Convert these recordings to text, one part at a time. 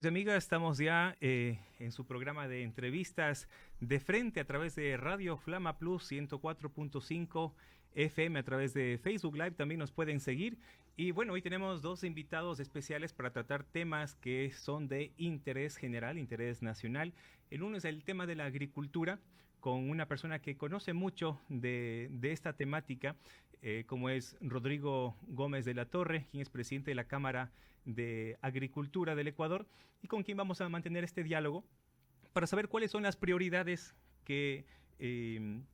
Amiga, estamos ya en su programa de entrevistas de frente a través de Radio Flama Plus 104.5 FM, a través de Facebook Live también nos pueden seguir. Y bueno, hoy tenemos dos invitados especiales para tratar temas que son de interés general, interés nacional. El uno es el tema de la agricultura, con una persona que conoce mucho de esta temática, como es Rodrigo Gómez de la Torre, quien es presidente de la Cámara de Agricultura del Ecuador, y con quien vamos a mantener este diálogo para saber cuáles son las prioridades que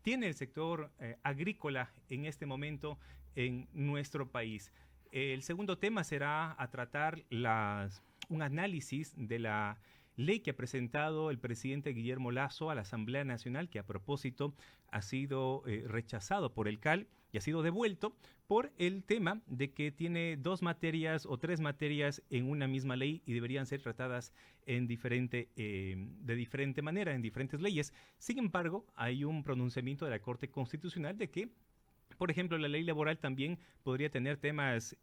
tiene el sector agrícola en este momento en nuestro país. El segundo tema será a tratar un análisis de la ley que ha presentado el presidente Guillermo Lasso a la Asamblea Nacional, que a propósito ha sido rechazado por el CAL y ha sido devuelto por el tema de que tiene dos materias o tres materias en una misma ley y deberían ser tratadas de diferente manera, en diferentes leyes. Sin embargo, hay un pronunciamiento de la Corte Constitucional de que, por ejemplo, la ley laboral también podría tener temas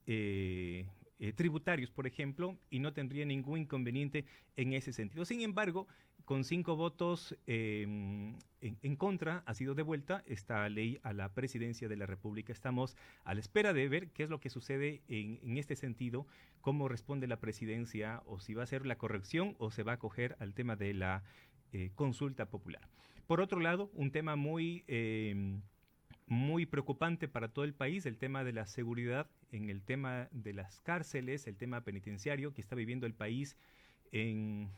tributarios, por ejemplo, y no tendría ningún inconveniente en ese sentido. Sin embargo, con 5 votos en contra, ha sido devuelta esta ley a la presidencia de la República. Estamos a la espera de ver qué es lo que sucede en este sentido, cómo responde la presidencia, o si va a ser la corrección o se va a acoger al tema de la consulta popular. Por otro lado, un tema muy preocupante para todo el país, el tema de la seguridad, en el tema de las cárceles, el tema penitenciario que está viviendo el país en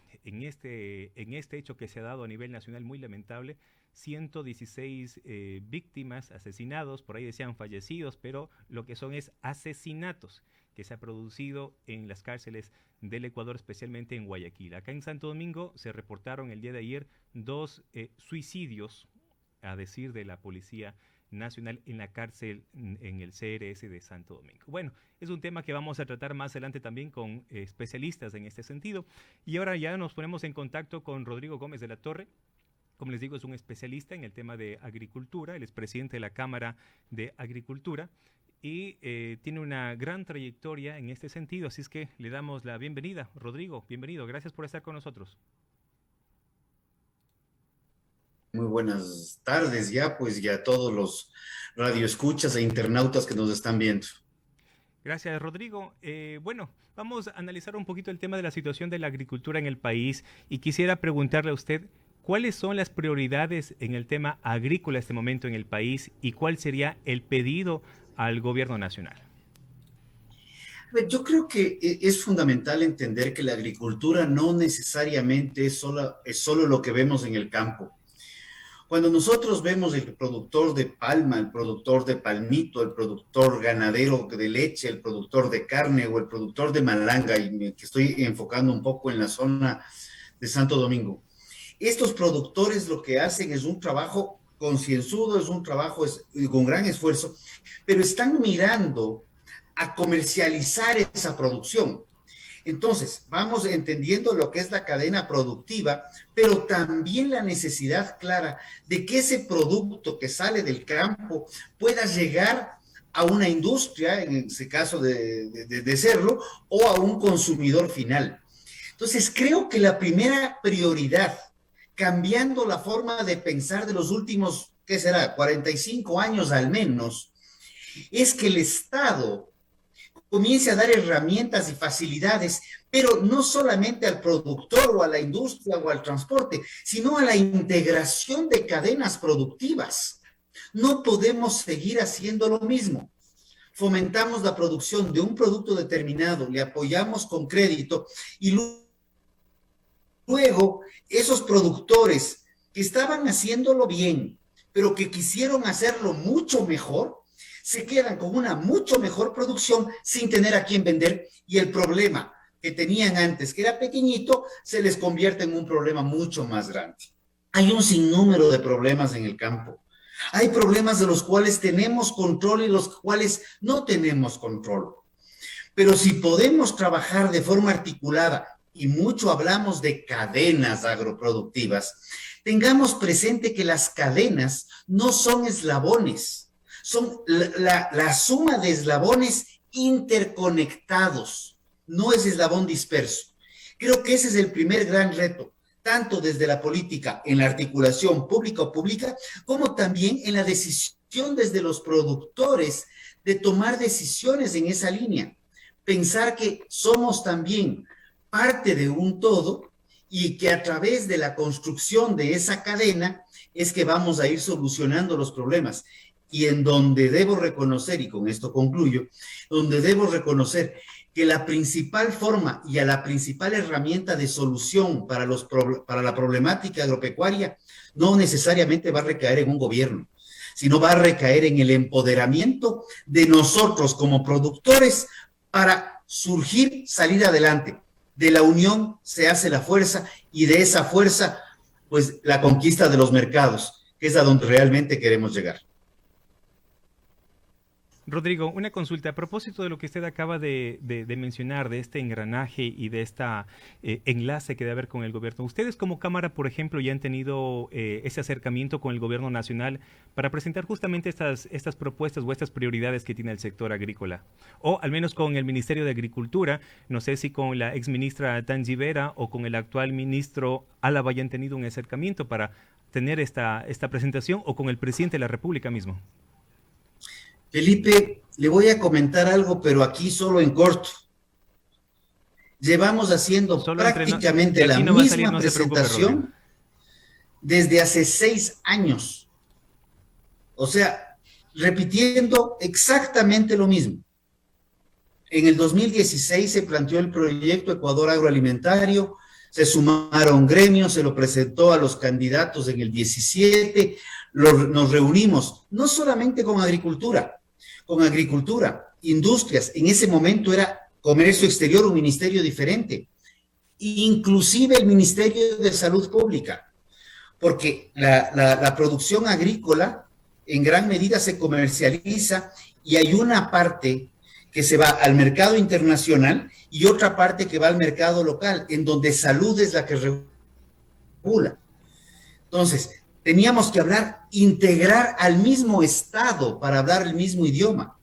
este hecho que se ha dado a nivel nacional muy lamentable. 116 víctimas, asesinados, por ahí decían fallecidos, pero lo que son es asesinatos que se ha producido en las cárceles del Ecuador, especialmente en Guayaquil. Acá en Santo Domingo se reportaron el día de ayer 2 suicidios, a decir de la Policía Nacional, en la cárcel en el CRS de Santo Domingo. Bueno, es un tema que vamos a tratar más adelante también con especialistas en este sentido. Y ahora ya nos ponemos en contacto con Rodrigo Gómez de la Torre. Como les digo, es un especialista en el tema de agricultura, él es presidente de la Cámara de Agricultura y tiene una gran trayectoria en este sentido, así es que le damos la bienvenida. Rodrigo, bienvenido, gracias por estar con nosotros. Muy buenas tardes ya, pues ya todos los radioescuchas e internautas que nos están viendo. Gracias, Rodrigo. Bueno, vamos a analizar un poquito el tema de la situación de la agricultura en el país y quisiera preguntarle a usted cuáles son las prioridades en el tema agrícola en este momento en el país y cuál sería el pedido al gobierno nacional. Yo creo que es fundamental entender que la agricultura no necesariamente es solo lo que vemos en el campo. Cuando nosotros vemos el productor de palma, el productor de palmito, el productor ganadero de leche, el productor de carne o el productor de malanga, que estoy enfocando un poco en la zona de Santo Domingo, estos productores lo que hacen es un trabajo concienzudo, es un trabajo con gran esfuerzo, pero están mirando a comercializar esa producción. Entonces, vamos entendiendo lo que es la cadena productiva, pero también la necesidad clara de que ese producto que sale del campo pueda llegar a una industria, en ese caso de serlo, o a un consumidor final. Entonces, creo que la primera prioridad, cambiando la forma de pensar de los últimos, ¿qué será?, 45 años al menos, es que el Estado comience a dar herramientas y facilidades, pero no solamente al productor o a la industria o al transporte, sino a la integración de cadenas productivas. No podemos seguir haciendo lo mismo. Fomentamos la producción de un producto determinado, le apoyamos con crédito y luego esos productores que estaban haciéndolo bien, pero que quisieron hacerlo mucho mejor, se quedan con una mucho mejor producción sin tener a quién vender, y el problema que tenían antes, que era pequeñito, se les convierte en un problema mucho más grande. Hay un sinnúmero de problemas en el campo. Hay problemas de los cuales tenemos control y los cuales no tenemos control. Pero si podemos trabajar de forma articulada, y mucho hablamos de cadenas agroproductivas, tengamos presente que las cadenas no son eslabones, son la suma de eslabones interconectados, no es eslabón disperso. Creo que ese es el primer gran reto, tanto desde la política, en la articulación pública, como también en la decisión desde los productores de tomar decisiones en esa línea. Pensar que somos también parte de un todo y que a través de la construcción de esa cadena es que vamos a ir solucionando los problemas. Y en donde debo reconocer, y con esto concluyo, donde debo reconocer que la principal forma y a la principal herramienta de solución para la problemática agropecuaria no necesariamente va a recaer en un gobierno, sino va a recaer en el empoderamiento de nosotros como productores para surgir, salir adelante. De la unión se hace la fuerza y de esa fuerza, pues la conquista de los mercados, que es a donde realmente queremos llegar. Rodrigo, una consulta a propósito de lo que usted acaba de mencionar, de este engranaje y de este enlace que debe haber con el gobierno. Ustedes como Cámara, por ejemplo, ya han tenido ese acercamiento con el gobierno nacional para presentar justamente estas propuestas o estas prioridades que tiene el sector agrícola. O al menos con el Ministerio de Agricultura, no sé si con la exministra Tangi Vera o con el actual ministro Álava hayan tenido un acercamiento para tener esta presentación, o con el presidente de la República mismo. Felipe, le voy a comentar algo, pero aquí solo en corto. Llevamos haciendo Solo prácticamente la no misma salir, no presentación desde hace 6 años. O sea, repitiendo exactamente lo mismo. En el 2016 se planteó el proyecto Ecuador Agroalimentario, se sumaron gremios, se lo presentó a los candidatos en el 17, nos reunimos, no solamente con agricultura, industrias, en ese momento era comercio exterior, un ministerio diferente, inclusive el Ministerio de Salud Pública, porque la producción agrícola en gran medida se comercializa y hay una parte que se va al mercado internacional y otra parte que va al mercado local, en donde salud es la que regula. Entonces, teníamos que integrar al mismo Estado para hablar el mismo idioma.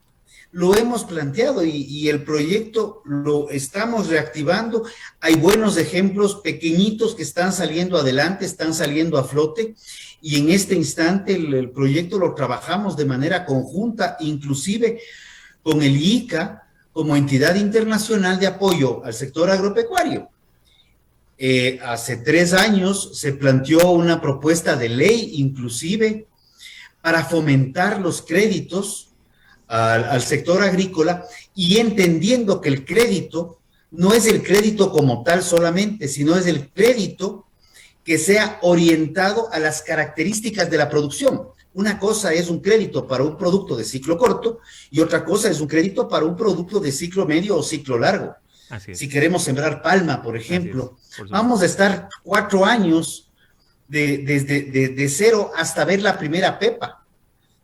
Lo hemos planteado y el proyecto lo estamos reactivando. Hay buenos ejemplos pequeñitos que están saliendo adelante, están saliendo a flote, y en este instante el proyecto lo trabajamos de manera conjunta, inclusive con el ICA como entidad internacional de apoyo al sector agropecuario. Hace 3 años se planteó una propuesta de ley, inclusive, para fomentar los créditos al sector agrícola, y entendiendo que el crédito no es el crédito como tal solamente, sino es el crédito que sea orientado a las características de la producción. Una cosa es un crédito para un producto de ciclo corto y otra cosa es un crédito para un producto de ciclo medio o ciclo largo. Si queremos sembrar palma, por ejemplo, vamos a estar 4 años de cero hasta ver la primera pepa.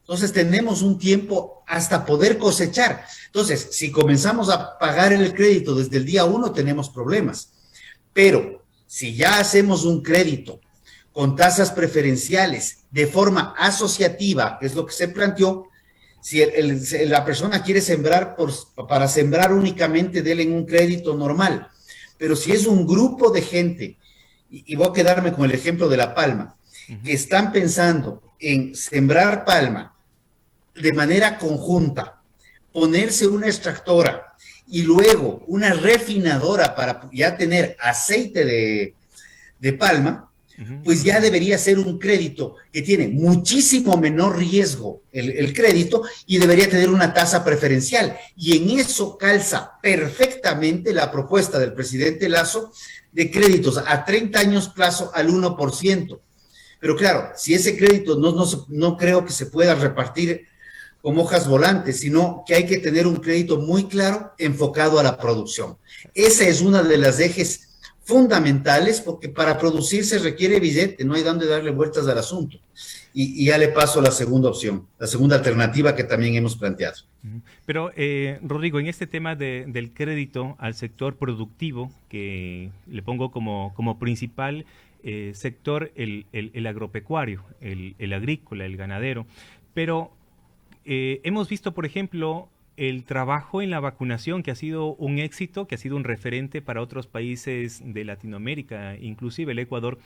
Entonces tenemos un tiempo hasta poder cosechar. Entonces, si comenzamos a pagar el crédito desde el día 1, tenemos problemas. Pero si ya hacemos un crédito con tasas preferenciales de forma asociativa, que es lo que se planteó, si la persona quiere sembrar para sembrar únicamente, denle en un crédito normal. Pero si es un grupo de gente, y voy a quedarme con el ejemplo de la palma, que están pensando en sembrar palma de manera conjunta, ponerse una extractora y luego una refinadora para ya tener aceite de palma, pues ya debería ser un crédito que tiene muchísimo menor riesgo el crédito, y debería tener una tasa preferencial. Y en eso calza perfectamente la propuesta del presidente Lasso de créditos a 30 años plazo al 1%. Pero claro, si ese crédito no creo que se pueda repartir como hojas volantes, sino que hay que tener un crédito muy claro enfocado a la producción. Esa es una de las ejes fundamentales, porque para producir se requiere billete, no hay dónde darle vueltas al asunto. Y ya le paso a la segunda opción, la segunda alternativa que también hemos planteado. Pero, Rodrigo, en este tema del crédito al sector productivo, que le pongo como principal sector el agropecuario, el agrícola, el ganadero, pero hemos visto, por ejemplo, el trabajo en la vacunación, que ha sido un éxito, que ha sido un referente para otros países de Latinoamérica, inclusive el Ecuador,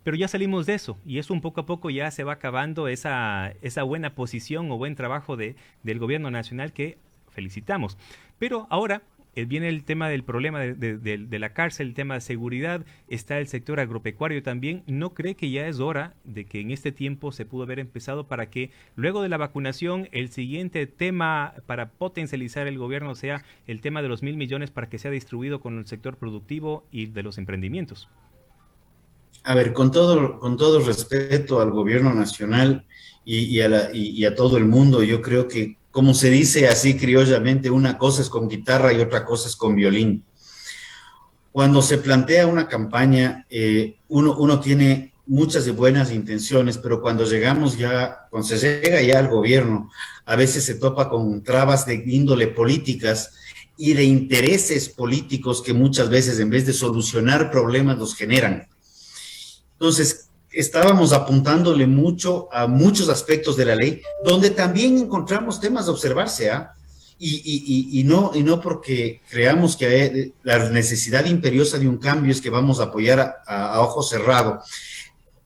pero ya salimos de eso y eso un poco a poco ya se va acabando esa buena posición o buen trabajo del gobierno nacional que felicitamos. Pero ahora viene el tema del problema de la cárcel, el tema de seguridad, está el sector agropecuario también. ¿No cree que ya es hora de que en este tiempo se pudo haber empezado para que luego de la vacunación el siguiente tema para potencializar el gobierno sea el tema de los 1.000 millones para que sea distribuido con el sector productivo y de los emprendimientos? A ver, con todo respeto al gobierno nacional y a todo el mundo, yo creo que, como se dice así criollamente, una cosa es con guitarra y otra cosa es con violín. Cuando se plantea una campaña, uno tiene muchas y buenas intenciones, pero cuando se llega ya al gobierno, a veces se topa con trabas de índole políticas y de intereses políticos que muchas veces en vez de solucionar problemas los generan. Entonces, estábamos apuntándole mucho a muchos aspectos de la ley, donde también encontramos temas de observarse, ¿ah? Y no porque creamos que hay la necesidad imperiosa de un cambio es que vamos a apoyar a ojo cerrado.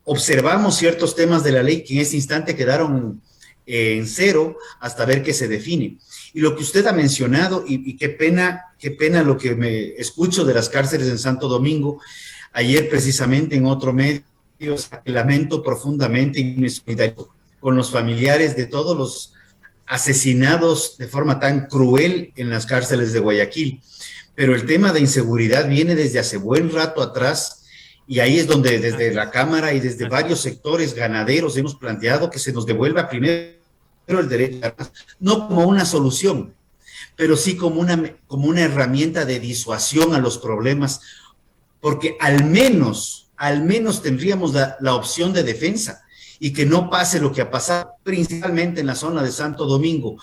Observamos ciertos temas de la ley que en este instante quedaron en cero hasta ver qué se define. Y lo que usted ha mencionado, y qué pena lo que me escucho de las cárceles en Santo Domingo. Ayer precisamente en otro medio lamento profundamente y me solidarizo con los familiares de todos los asesinados de forma tan cruel en las cárceles de Guayaquil. Pero el tema de inseguridad viene desde hace buen rato atrás y ahí es donde desde la Cámara y desde varios sectores ganaderos hemos planteado que se nos devuelva primero el derecho a armas, no como una solución, pero sí como una herramienta de disuasión a los problemas, porque al menos tendríamos la opción de defensa y que no pase lo que ha pasado principalmente en la zona de Santo Domingo,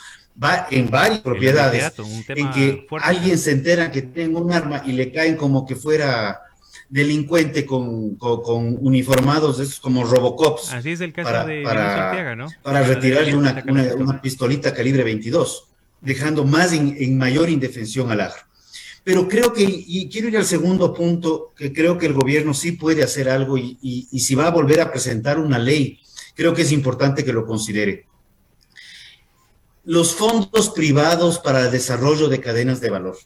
va en varias propiedades, en que alguien se entera que tiene un arma y le caen como que fuera delincuente con uniformados de esos como Robocops. Así es el caso de Arteaga, ¿no? Para retirarle una pistolita calibre 22, dejando más en mayor indefensión al agro. Pero creo que, y quiero ir al segundo punto, que creo que el gobierno sí puede hacer algo y si va a volver a presentar una ley, creo que es importante que lo considere. Los fondos privados para el desarrollo de cadenas de valor.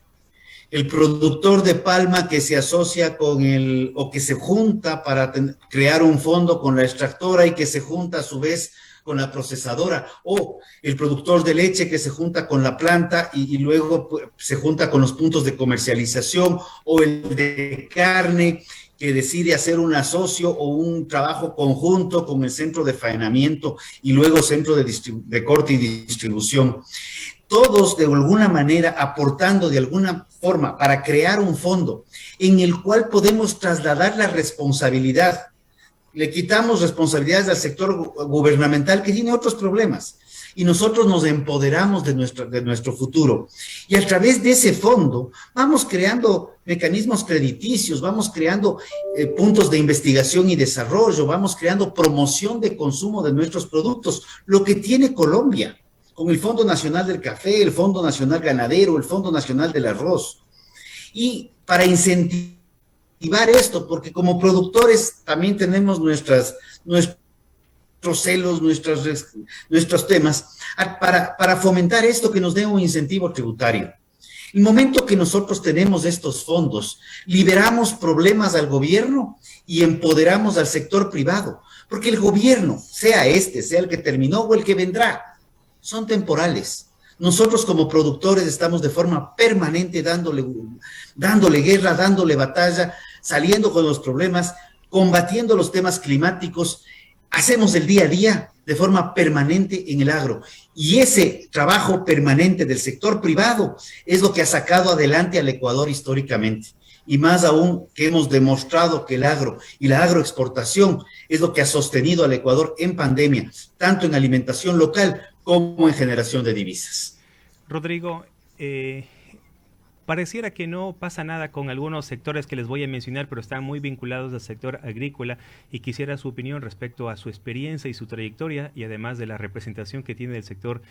El productor de palma que se asocia o que se junta para crear un fondo con la extractora y que se junta a su vez con la procesadora, o el productor de leche que se junta con la planta y luego se junta con los puntos de comercialización, o el de carne que decide hacer un asocio o un trabajo conjunto con el centro de faenamiento y luego centro de corte y distribución. Todos de alguna manera aportando de alguna forma para crear un fondo en el cual podemos trasladar la responsabilidad. Le quitamos responsabilidades al sector gubernamental que tiene otros problemas y nosotros nos empoderamos de nuestro futuro. Y a través de ese fondo vamos creando mecanismos crediticios, vamos creando puntos de investigación y desarrollo, vamos creando promoción de consumo de nuestros productos, lo que tiene Colombia con el Fondo Nacional del Café, el Fondo Nacional Ganadero, el Fondo Nacional del Arroz. Y para incentivar esto, porque como productores también tenemos nuestros celos, nuestros temas, para fomentar esto que nos dé un incentivo tributario. El momento que nosotros tenemos estos fondos, liberamos problemas al gobierno y empoderamos al sector privado, porque el gobierno, sea el que terminó o el que vendrá, son temporales. Nosotros como productores estamos de forma permanente dándole guerra, dándole batalla, saliendo con los problemas, combatiendo los temas climáticos. Hacemos el día a día de forma permanente en el agro. Y ese trabajo permanente del sector privado es lo que ha sacado adelante al Ecuador históricamente. Y más aún que hemos demostrado que el agro y la agroexportación es lo que ha sostenido al Ecuador en pandemia, tanto en alimentación local como en generación de divisas. Rodrigo, pareciera que no pasa nada con algunos sectores que les voy a mencionar, pero están muy vinculados al sector agrícola y quisiera su opinión respecto a su experiencia y su trayectoria y además de la representación que tiene del sector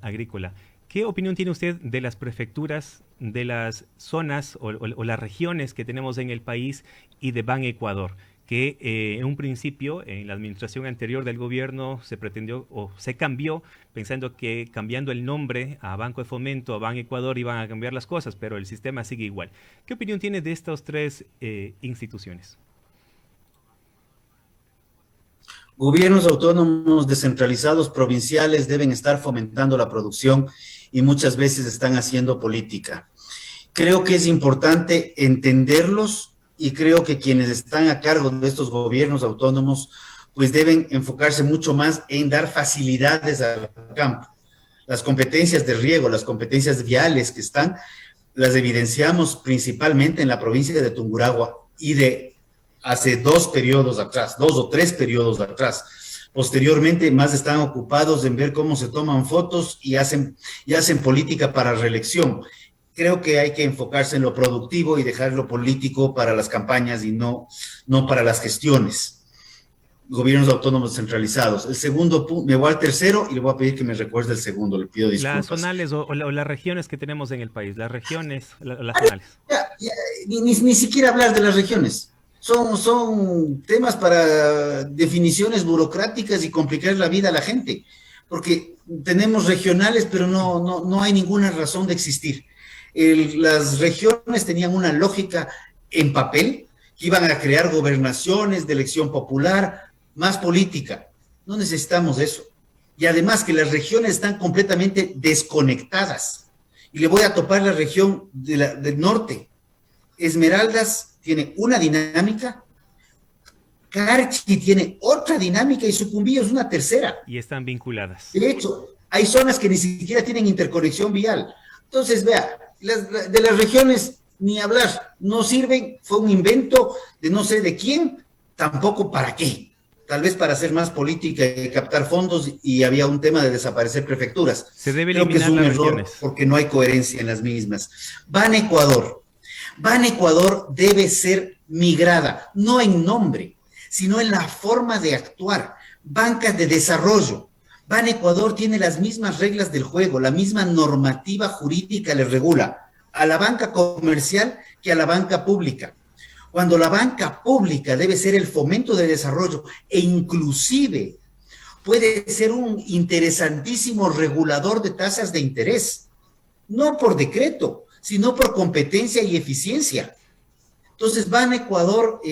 agrícola. ¿Qué opinión tiene usted de las prefecturas, de las zonas o las regiones que tenemos en el país y de Ban Ecuador? Que en un principio, en la administración anterior del gobierno, se pretendió o se cambió, pensando que cambiando el nombre a Banco de Fomento, a Ban Ecuador, iban a cambiar las cosas, pero el sistema sigue igual. ¿Qué opinión tiene de estas tres instituciones? Gobiernos autónomos descentralizados provinciales deben estar fomentando la producción y muchas veces están haciendo política. Creo que es importante entenderlos y creo que quienes están a cargo de estos gobiernos autónomos pues deben enfocarse mucho más en dar facilidades al campo. Las competencias de riego, las competencias viales que están, las evidenciamos principalmente en la provincia de Tungurahua y de hace 2 o 3 periodos atrás. Posteriormente, más están ocupados en ver cómo se toman fotos y hacen política para reelección. Creo que hay que enfocarse en lo productivo y dejar lo político para las campañas y no para las gestiones. Gobiernos autónomos centralizados. El segundo punto, me voy al tercero y le voy a pedir que me recuerde el segundo, le pido disculpas. Las zonales o las regiones que tenemos en el país, las regiones, las zonales. Ni siquiera hablar de las regiones. Son temas para definiciones burocráticas y complicar la vida a la gente, porque tenemos regionales, pero no hay ninguna razón de existir. Las regiones tenían una lógica en papel, que iban a crear gobernaciones de elección popular, más política. No necesitamos eso. Y además que las regiones están completamente desconectadas. Y le voy a topar la región del norte. Esmeraldas tiene una dinámica, Carchi tiene otra dinámica y Sucumbíos es una tercera. Y están vinculadas. De hecho, hay zonas que ni siquiera tienen interconexión vial. Entonces, vea, de las regiones ni hablar, no sirven, fue un invento de no sé de quién, tampoco para qué. Tal vez para hacer más política y captar fondos, y había un tema de desaparecer prefecturas. Se debe eliminar. Creo que es un error regiones, porque no hay coherencia en las mismas. Ban Ecuador debe ser migrada, no en nombre, sino en la forma de actuar. Bancas de desarrollo. Ban Ecuador tiene las mismas reglas del juego, la misma normativa jurídica le regula a la banca comercial que a la banca pública. Cuando la banca pública debe ser el fomento de desarrollo e inclusive puede ser un interesantísimo regulador de tasas de interés, no por decreto, sino por competencia y eficiencia. Entonces, Ban Ecuador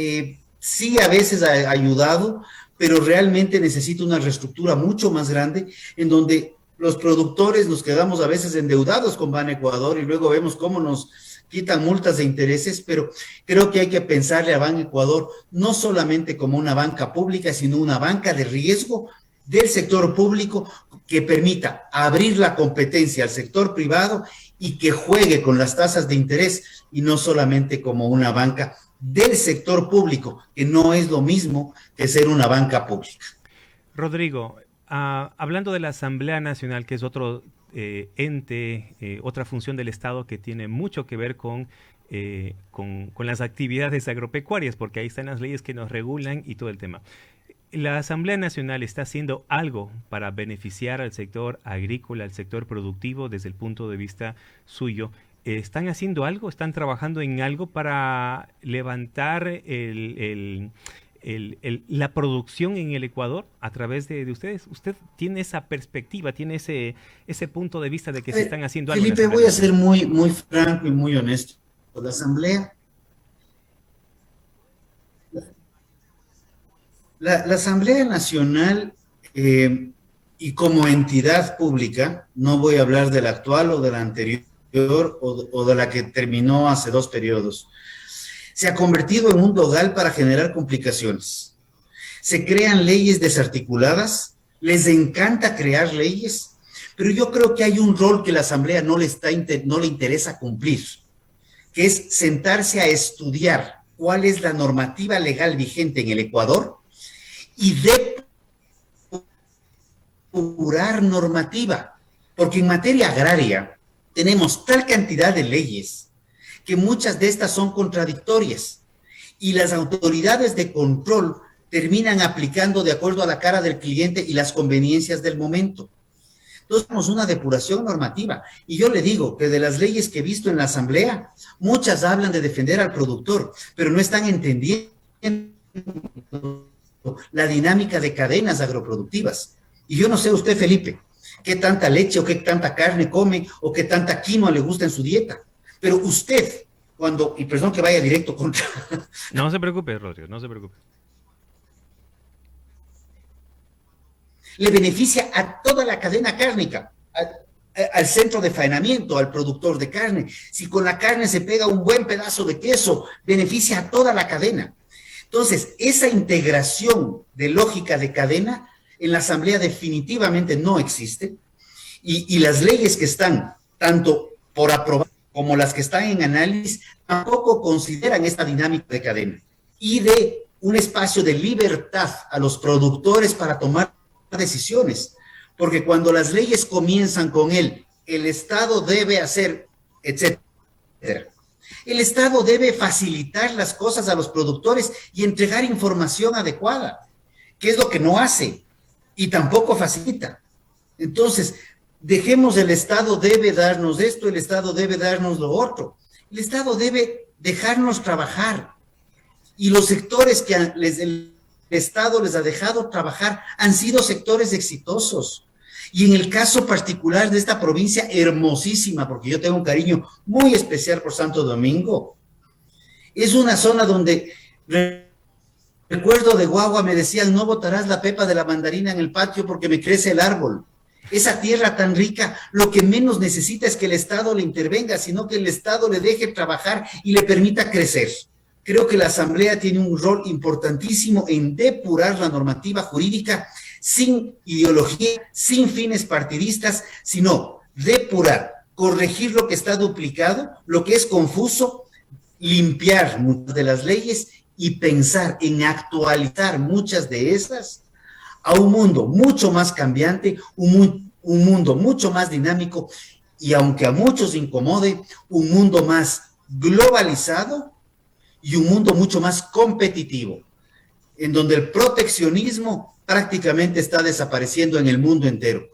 sí a veces ha ayudado, pero realmente necesita una reestructura mucho más grande, en donde los productores nos quedamos a veces endeudados con Ban Ecuador y luego vemos cómo nos quitan multas de intereses, pero creo que hay que pensarle a Ban Ecuador no solamente como una banca pública, sino una banca de riesgo del sector público que permita abrir la competencia al sector privado y que juegue con las tasas de interés y no solamente como una banca del sector público, que no es lo mismo que ser una banca pública. Rodrigo, hablando de la Asamblea Nacional, que es otro ente, otra función del Estado que tiene mucho que ver con las actividades agropecuarias, porque ahí están las leyes que nos regulan y todo el tema. ¿La Asamblea Nacional está haciendo algo para beneficiar al sector agrícola, al sector productivo desde el punto de vista suyo? ¿Están haciendo algo? ¿Están trabajando en algo para levantar la producción en el Ecuador a través de ustedes? ¿Usted tiene esa perspectiva, tiene ese punto de vista de que se están haciendo algo? Felipe, voy a ser muy franco y muy honesto. La Asamblea... La Asamblea Nacional y como entidad pública, no voy a hablar de la actual o de la anterior o de la que terminó hace 2 periodos, se ha convertido en un dogal para generar complicaciones. Se crean leyes desarticuladas, les encanta crear leyes, pero yo creo que hay un rol que la Asamblea no le interesa cumplir, que es sentarse a estudiar cuál es la normativa legal vigente en el Ecuador y depurar normativa, porque en materia agraria tenemos tal cantidad de leyes que muchas de estas son contradictorias y las autoridades de control terminan aplicando de acuerdo a la cara del cliente y las conveniencias del momento. Entonces, tenemos una depuración normativa. Y yo le digo que de las leyes que he visto en la Asamblea, muchas hablan de defender al productor, pero no están entendiendo la dinámica de cadenas agroproductivas. Y yo no sé usted, Felipe, qué tanta leche o qué tanta carne come o qué tanta quinoa le gusta en su dieta. Pero usted, y perdón que vaya directo contra... No se preocupe, Rodrigo, no se preocupe. Le beneficia a toda la cadena cárnica, al centro de faenamiento, al productor de carne. Si con la carne se pega un buen pedazo de queso, beneficia a toda la cadena. Entonces, esa integración de lógica de cadena en la Asamblea definitivamente no existe, y las leyes que están tanto por aprobar como las que están en análisis tampoco consideran esta dinámica de cadena y de un espacio de libertad a los productores para tomar decisiones, porque cuando las leyes comienzan con el Estado debe hacer, etcétera, el Estado debe facilitar las cosas a los productores y entregar información adecuada, que es lo que no hace y tampoco facilita. Entonces, dejemos el Estado debe darnos esto, el Estado debe darnos lo otro. El Estado debe dejarnos trabajar, y los sectores que el Estado les ha dejado trabajar han sido sectores exitosos. Y en el caso particular de esta provincia hermosísima, porque yo tengo un cariño muy especial por Santo Domingo, es una zona donde, recuerdo de guagua, me decían, no botarás la pepa de la mandarina en el patio porque me crece el árbol. Esa tierra tan rica, lo que menos necesita es que el Estado le intervenga, sino que el Estado le deje trabajar y le permita crecer. Creo que la Asamblea tiene un rol importantísimo en depurar la normativa jurídica sin ideología, sin fines partidistas, sino depurar, corregir lo que está duplicado, lo que es confuso, limpiar muchas de las leyes y pensar en actualizar muchas de esas a un mundo mucho más cambiante, un mundo mucho más dinámico, y aunque a muchos incomode, un mundo más globalizado y un mundo mucho más competitivo, en donde el proteccionismo prácticamente está desapareciendo en el mundo entero.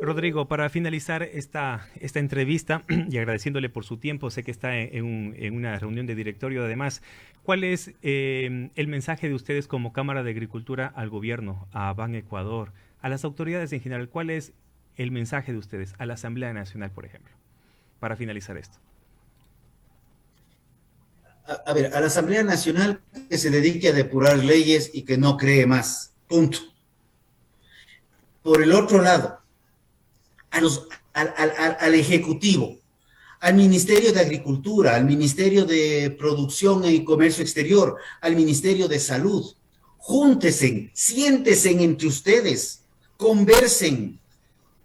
Rodrigo, para finalizar esta entrevista y agradeciéndole por su tiempo, sé que está en una reunión de directorio además, ¿cuál es el mensaje de ustedes como Cámara de Agricultura al gobierno, a Ban Ecuador, a las autoridades en general? ¿Cuál es el mensaje de ustedes a la Asamblea Nacional, por ejemplo, para finalizar esto? A ver, a la Asamblea Nacional que se dedique a depurar leyes y que no cree más. Punto. Por el otro lado, al Ejecutivo, al Ministerio de Agricultura, al Ministerio de Producción y Comercio Exterior, al Ministerio de Salud, júntense, siéntense entre ustedes, conversen,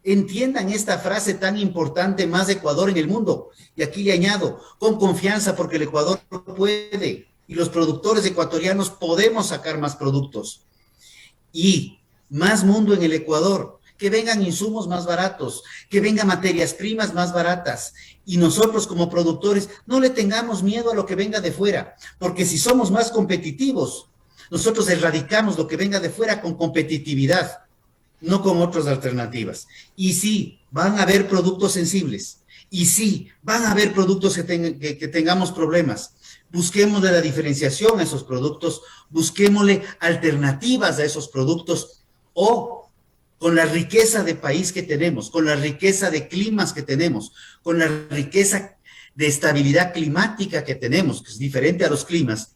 entiendan esta frase tan importante, más Ecuador en el mundo. Y aquí le añado, con confianza, porque el Ecuador puede, y los productores ecuatorianos podemos sacar más productos. Y más mundo en el Ecuador, que vengan insumos más baratos, que vengan materias primas más baratas, y nosotros como productores no le tengamos miedo a lo que venga de fuera, porque si somos más competitivos, nosotros erradicamos lo que venga de fuera con competitividad, no con otras alternativas. Y sí, van a haber productos sensibles, y sí, van a haber productos que tengamos problemas. Busquémosle la diferenciación a esos productos, busquémosle alternativas a esos productos, o con la riqueza de país que tenemos, con la riqueza de climas que tenemos, con la riqueza de estabilidad climática que tenemos, que es diferente a los climas,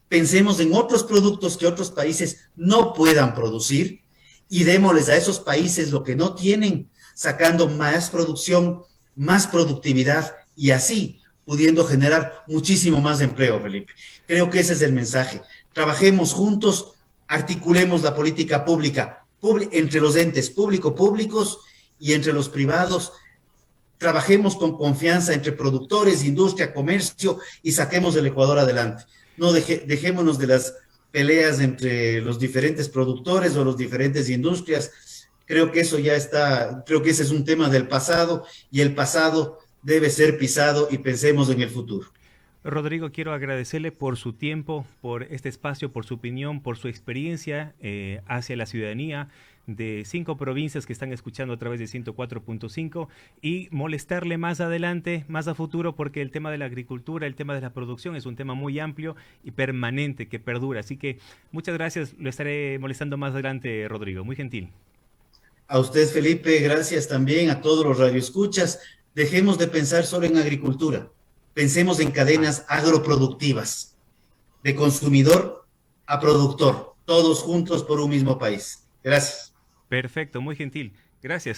pensemos en otros productos que otros países no puedan producir y démosles a esos países lo que no tienen, sacando más producción, más productividad y así pudiendo generar muchísimo más empleo, Felipe. Creo que ese es el mensaje. Trabajemos juntos, articulemos la política pública entre los entes públicos y entre los privados. Trabajemos con confianza entre productores, industria, comercio y saquemos el Ecuador adelante. No dejémonos de las peleas entre los diferentes productores o los diferentes industrias. Creo que eso ya está, creo que ese es un tema del pasado y el pasado debe ser pisado y pensemos en el futuro. Rodrigo, quiero agradecerle por su tiempo, por este espacio, por su opinión, por su experiencia hacia la ciudadanía de 5 provincias que están escuchando a través de 104.5 y molestarle más adelante, más a futuro, porque el tema de la agricultura, el tema de la producción es un tema muy amplio y permanente que perdura. Así que muchas gracias, lo estaré molestando más adelante, Rodrigo. Muy gentil. A usted, Felipe, gracias también a todos los radioescuchas. Dejemos de pensar solo en agricultura. Pensemos en cadenas agroproductivas, de consumidor a productor, todos juntos por un mismo país. Gracias. Perfecto, muy gentil. Gracias.